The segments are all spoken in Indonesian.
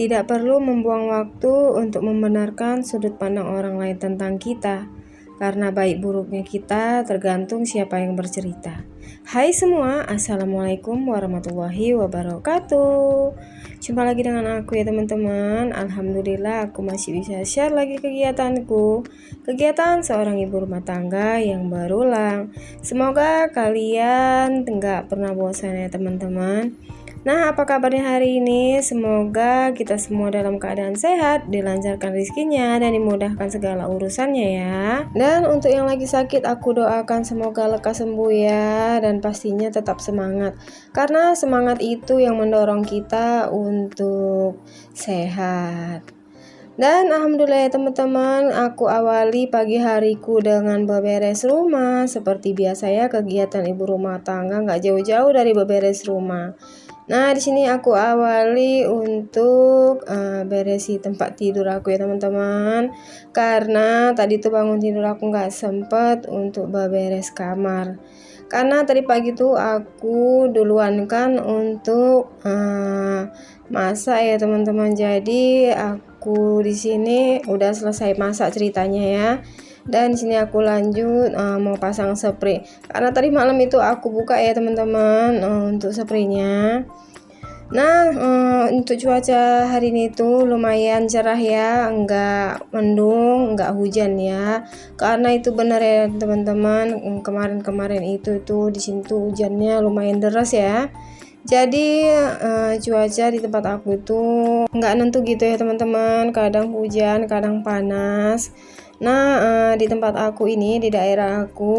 Tidak perlu membuang waktu untuk membenarkan sudut pandang orang lain tentang kita, karena baik buruknya kita tergantung siapa yang bercerita. Hai semua, Assalamualaikum warahmatullahi wabarakatuh. Jumpa lagi dengan aku ya teman-teman. Alhamdulillah aku masih bisa share lagi kegiatanku, kegiatan seorang ibu rumah tangga yang berulang. Semoga kalian nggak pernah bosan ya teman-teman. Nah, apa kabarnya hari ini? Semoga kita semua dalam keadaan sehat, dilancarkan rezekinya, dan dimudahkan segala urusannya ya. Dan untuk yang lagi sakit, aku doakan semoga lekas sembuh ya, dan pastinya tetap semangat. Karena semangat itu yang mendorong kita untuk sehat. Dan alhamdulillah ya teman-teman, aku awali pagi hariku dengan beberes rumah. Seperti biasa ya, kegiatan ibu rumah tangga nggak jauh-jauh dari beberes rumah. Nah, di sini aku awali untuk beresi tempat tidur aku ya teman-teman. Karena tadi tuh bangun tidur aku nggak sempet untuk beberes kamar. Karena tadi pagi tuh aku duluan kan untuk masak ya teman-teman. Jadi aku di sini udah selesai masak ceritanya ya. Dan di sini aku lanjut mau pasang spray. Karena tadi malam itu aku buka ya teman-teman untuk spraynya. Nah, untuk cuaca hari ini tuh lumayan cerah ya, enggak mendung, enggak hujan ya. Karena itu benar ya teman-teman, kemarin-kemarin itu di sini tuh hujannya lumayan deras ya. Jadi cuaca di tempat aku itu enggak nentu gitu ya teman-teman, kadang hujan, kadang panas. Nah, di tempat aku ini, di daerah aku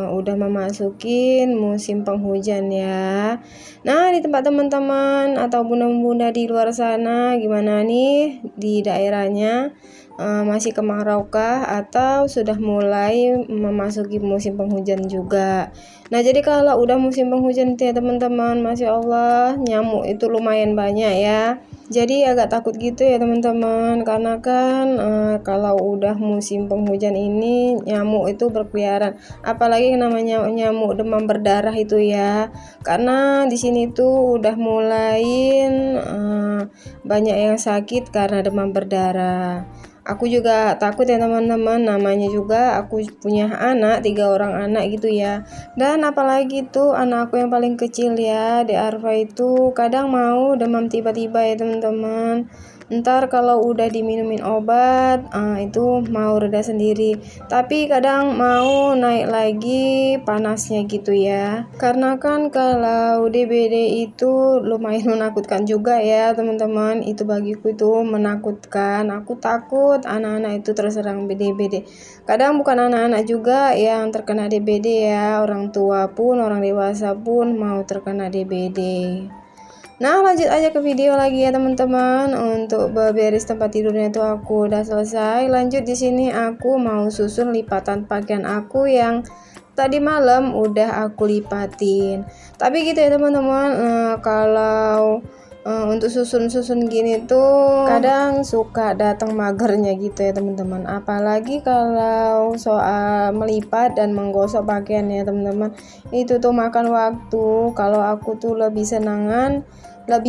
udah memasukin musim penghujan ya. Nah, di tempat teman-teman atau bunda-bunda di luar sana gimana nih di daerahnya? Masih kemaraukah atau sudah mulai memasuki musim penghujan juga? Nah, jadi kalau udah musim penghujan ya teman-teman, Masya Allah, nyamuk itu lumayan banyak ya. Jadi agak takut gitu ya teman-teman, karena kan kalau udah musim penghujan ini nyamuk itu berkeliaran, apalagi namanya nyamuk demam berdarah itu ya. Karena di sini tuh udah mulai banyak yang sakit karena demam berdarah. Aku juga takut ya teman-teman, namanya juga aku punya anak, 3 orang anak gitu ya. Dan apalagi tuh anak aku yang paling kecil ya, di Arfa itu kadang mau demam tiba-tiba ya teman-teman. Ntar kalau udah diminumin obat itu mau reda sendiri, tapi kadang mau naik lagi panasnya gitu ya. Karena kan kalau DBD itu lumayan menakutkan juga ya teman-teman, itu bagiku itu menakutkan. Aku takut anak-anak itu terserang DBD. Kadang bukan anak-anak juga yang terkena DBD ya, orang tua pun, orang dewasa pun mau terkena DBD. Nah, lanjut aja ke video lagi ya teman-teman. Untuk beberes tempat tidurnya itu aku udah selesai. Lanjut di sini aku mau susun lipatan pakaian aku yang tadi malam udah aku lipatin. Tapi gitu ya teman-teman, kalau untuk susun-susun gini tuh kadang suka datang magernya gitu ya teman-teman. Apalagi kalau soal melipat dan menggosok pakaian ya teman-teman, itu tuh makan waktu. Kalau aku tuh lebih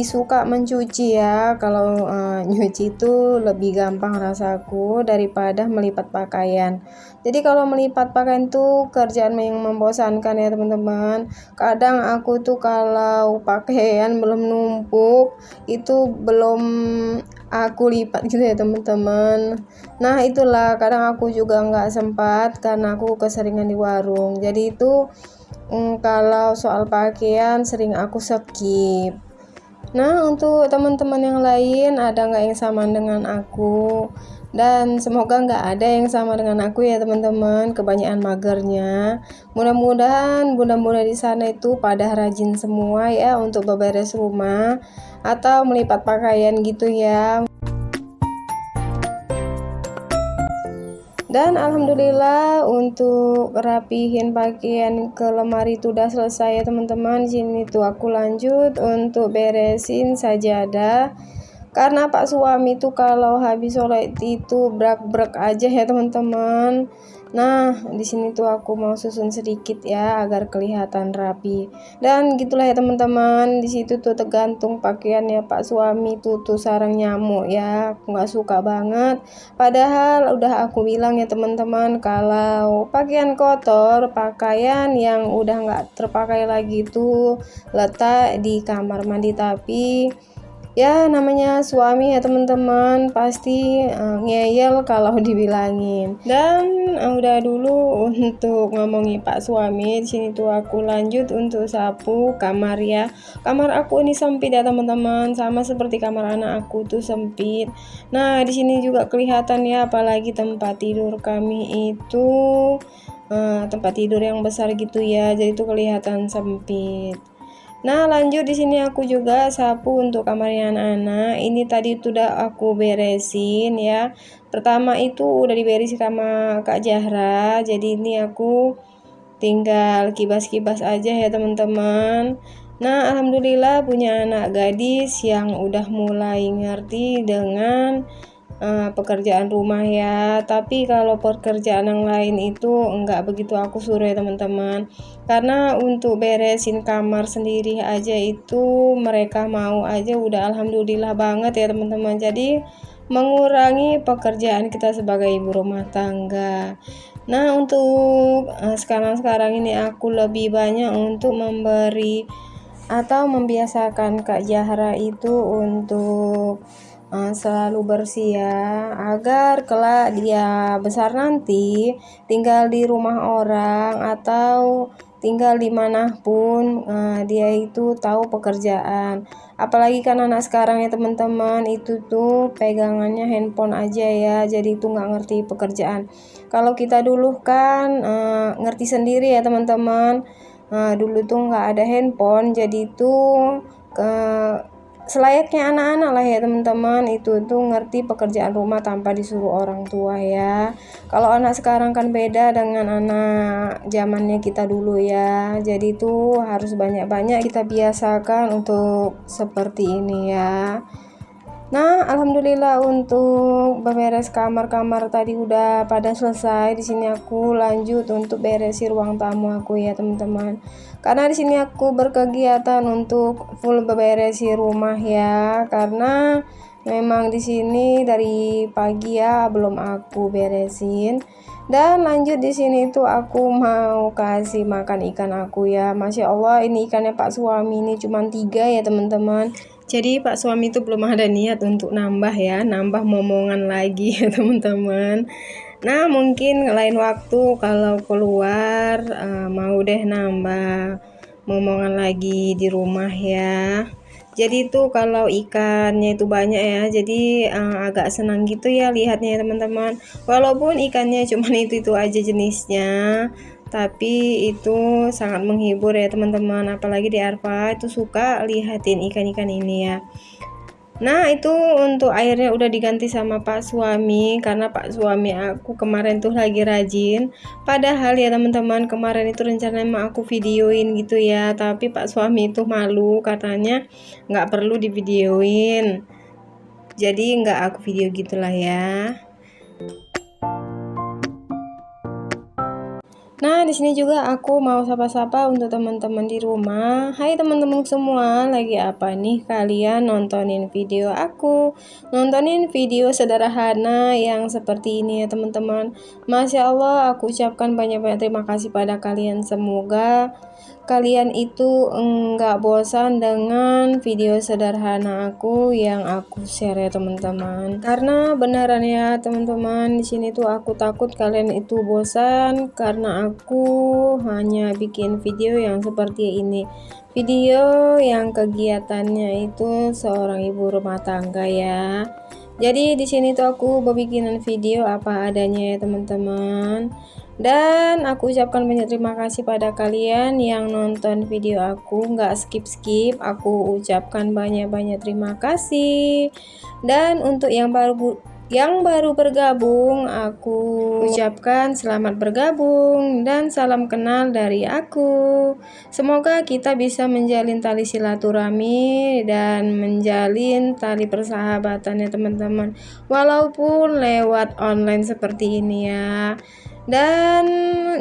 suka mencuci ya. Kalau nyuci itu lebih gampang rasaku daripada melipat pakaian. Jadi kalau melipat pakaian tuh kerjaan yang membosankan ya teman-teman. Kadang aku tuh kalau pakaian belum numpuk itu belum aku lipat gitu ya teman-teman. Nah, itulah kadang aku juga nggak sempat karena aku keseringan di warung. Jadi itu kalau soal pakaian sering aku skip. Nah, untuk teman-teman yang lain ada nggak yang sama dengan aku? Dan semoga nggak ada yang sama dengan aku ya teman-teman, kebanyakan magernya. Mudah-mudahan bunda-bunda di sana itu pada rajin semua ya untuk beberes rumah atau melipat pakaian gitu ya. Dan alhamdulillah untuk rapihin pakaian ke lemari itu udah selesai ya teman-teman. Di sini tuh aku lanjut untuk beresin sajadah. Karena Pak suami tuh kalau habis sholat itu brak-brak aja ya teman-teman. Nah, di sini tuh aku mau susun sedikit ya agar kelihatan rapi. Dan gitulah ya teman-teman. Di situ tuh tergantung pakaiannya Pak suami tuh sarang nyamuk ya. Aku nggak suka banget. Padahal udah aku bilang ya teman-teman, kalau pakaian kotor, pakaian yang udah nggak terpakai lagi tuh letak di kamar mandi. Tapi ya namanya suami ya teman-teman, pasti ngeyel kalau dibilangin. Dan udah dulu untuk ngomongi Pak suami. Di sini tuh aku lanjut untuk sapu kamar ya. Kamar aku ini sempit ya teman-teman, sama seperti kamar anak aku tuh sempit. Nah, di sini juga kelihatan ya, apalagi tempat tidur kami itu tempat tidur yang besar gitu ya. Jadi itu kelihatan sempit. Nah, lanjut di sini aku juga sapu untuk kamarnya anak-anak. Ini tadi udah aku beresin ya. Pertama itu udah diberesin sama Kak Zahra. Jadi ini aku tinggal kibas-kibas aja ya teman-teman. Nah, alhamdulillah punya anak gadis yang udah mulai ngerti dengan pekerjaan rumah ya. Tapi kalau pekerjaan yang lain itu enggak begitu aku suruh ya teman-teman, karena untuk beresin kamar sendiri aja itu mereka mau aja udah alhamdulillah banget ya teman-teman. Jadi mengurangi pekerjaan kita sebagai ibu rumah tangga. Nah, untuk sekarang ini aku lebih banyak untuk memberi atau membiasakan Kak Zahra itu untuk selalu bersih ya, agar kelak dia besar nanti tinggal di rumah orang atau tinggal dimanapun, dia itu tahu pekerjaan. Apalagi kan anak sekarang ya teman-teman, itu tuh pegangannya handphone aja ya, jadi itu nggak ngerti pekerjaan. Kalau kita dulu kan ngerti sendiri ya teman-teman. Dulu tuh nggak ada handphone, jadi tuh selayaknya anak-anak lah ya teman-teman, itu tuh ngerti pekerjaan rumah tanpa disuruh orang tua ya. Kalau anak sekarang kan beda dengan anak zamannya kita dulu ya, jadi tuh harus banyak-banyak kita biasakan untuk seperti ini ya. Nah, alhamdulillah untuk beberes kamar-kamar tadi udah pada selesai. Di sini aku lanjut untuk beresin ruang tamu aku ya teman-teman. Karena di sini aku berkegiatan untuk full beberesin rumah ya. Karena memang di sini dari pagi ya belum aku beresin. Dan lanjut di sini tuh aku mau kasih makan ikan aku ya. Masya Allah, ini ikannya Pak suami ini cuma 3 ya teman-teman. Jadi Pak suami itu belum ada niat untuk nambah ya, nambah momongan lagi ya teman-teman. Nah, mungkin lain waktu kalau keluar mau deh nambah momongan lagi di rumah ya. Jadi itu kalau ikannya itu banyak ya, jadi agak senang gitu ya lihatnya ya teman-teman. Walaupun ikannya cuma itu aja jenisnya, tapi itu sangat menghibur ya teman-teman. Apalagi di Arfa itu suka lihatin ikan-ikan ini ya. Nah, itu untuk airnya udah diganti sama Pak suami, karena Pak suami aku kemarin tuh lagi rajin. Padahal ya teman-teman, kemarin itu rencananya mau aku videoin gitu ya, tapi Pak suami itu malu, katanya nggak perlu divideoin. Jadi nggak aku video gitulah ya. Nah, di sini juga aku mau sapa-sapa untuk teman-teman di rumah. Hai teman-teman semua, lagi apa nih kalian nontonin video aku? Nontonin video sederhana yang seperti ini ya teman-teman. Masya Allah, aku ucapkan banyak-banyak terima kasih pada kalian. Semoga kalian itu enggak bosan dengan video sederhana aku yang aku share ya teman-teman. Karena beneran ya teman-teman, di sini tuh aku takut kalian itu bosan karena aku hanya bikin video yang seperti ini. Video yang kegiatannya itu seorang ibu rumah tangga ya. Jadi di sini tuh aku bikinan video apa adanya ya teman-teman. Dan aku ucapkan banyak terima kasih pada kalian yang nonton video aku, nggak skip-skip. Aku ucapkan banyak-banyak terima kasih. Dan untuk yang Yang baru bergabung, aku ucapkan selamat bergabung dan salam kenal dari aku. Semoga kita bisa menjalin tali silaturahmi dan menjalin tali persahabatan ya teman-teman, walaupun lewat online seperti ini ya. Dan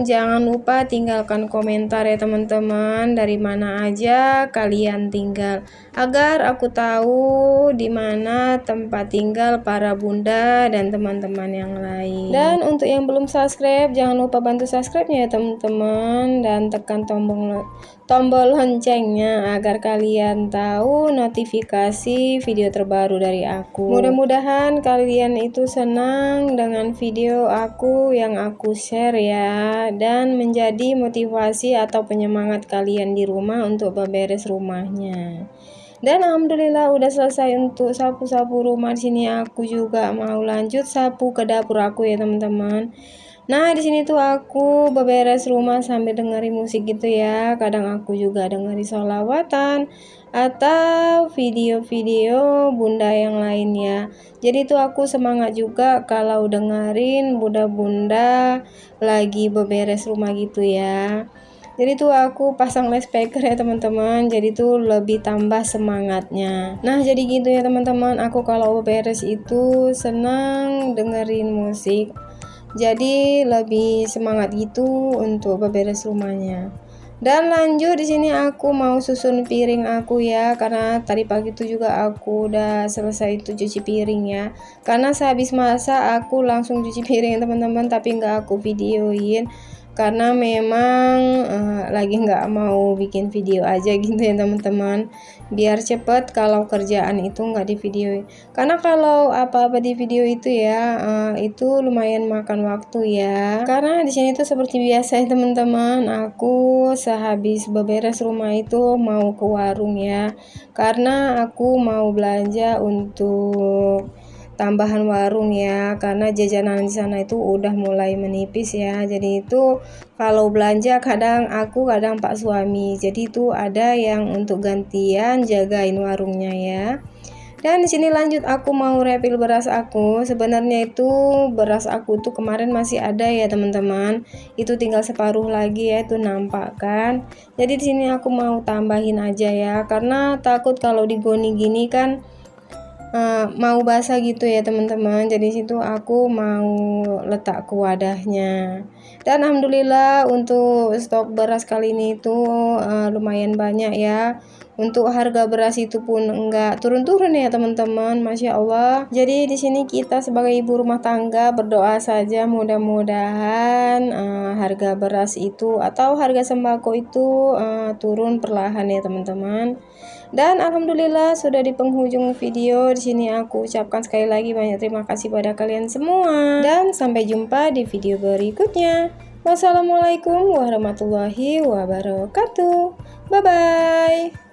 jangan lupa tinggalkan komentar ya teman-teman, dari mana aja kalian tinggal, agar aku tahu di mana tempat tinggal para bunda dan teman-teman yang lain. Dan untuk yang belum subscribe, jangan lupa bantu subscribe-nya ya teman-teman, dan tekan tombol loncengnya agar kalian tahu notifikasi video terbaru dari aku. Mudah-mudahan kalian itu senang dengan video aku yang aku share ya, dan menjadi motivasi atau penyemangat kalian di rumah untuk beberes rumahnya. Dan alhamdulillah udah selesai untuk sapu-sapu rumah. Di sini aku juga mau lanjut sapu ke dapur aku ya teman-teman. Nah, di sini tuh aku beberes rumah sambil dengerin musik gitu ya. Kadang aku juga dengerin sholawatan atau video-video bunda yang lainnya. Jadi tuh aku semangat juga kalau dengerin bunda-bunda lagi beberes rumah gitu ya. Jadi tuh aku pasang loudspeaker ya teman-teman, jadi tuh lebih tambah semangatnya. Nah jadi gitu ya teman-teman, aku kalau beres itu senang dengerin musik, jadi lebih semangat gitu untuk beberes rumahnya. Dan lanjut di sini aku mau susun piring aku ya, karena tadi pagi itu juga aku udah selesai itu cuci piring ya. Karena sehabis masak aku langsung cuci piring teman-teman, tapi nggak aku videoin karena memang lagi nggak mau bikin video aja gitu ya teman-teman, biar cepet kalau kerjaan itu nggak di video. Karena kalau apa-apa di video itu ya itu lumayan makan waktu ya. Karena di sini tuh seperti biasa ya teman-teman, aku sehabis beberes rumah itu mau ke warung ya, karena aku mau belanja untuk tambahan warung ya, karena jajanan di sana itu udah mulai menipis ya. Jadi itu kalau belanja kadang aku kadang Pak suami, jadi itu ada yang untuk gantian jagain warungnya ya. Dan di sini lanjut aku mau refill beras aku. Sebenarnya itu beras aku tuh kemarin masih ada ya teman-teman, itu tinggal separuh lagi ya, itu nampak kan. Jadi di sini aku mau tambahin aja ya, karena takut kalau digoni gini kan mau basah gitu ya teman-teman. Jadi situ aku mau letak ke wadahnya. Dan alhamdulillah untuk stok beras kali ini itu lumayan banyak ya. Untuk harga beras itu pun enggak turun-turun ya teman-teman, Masya Allah. Jadi di sini kita sebagai ibu rumah tangga berdoa saja, mudah-mudahan harga beras itu atau harga sembako itu turun perlahan ya teman-teman. Dan alhamdulillah sudah di penghujung video. Di sini aku ucapkan sekali lagi banyak terima kasih pada kalian semua, dan sampai jumpa di video berikutnya. Wassalamualaikum warahmatullahi wabarakatuh. Bye bye.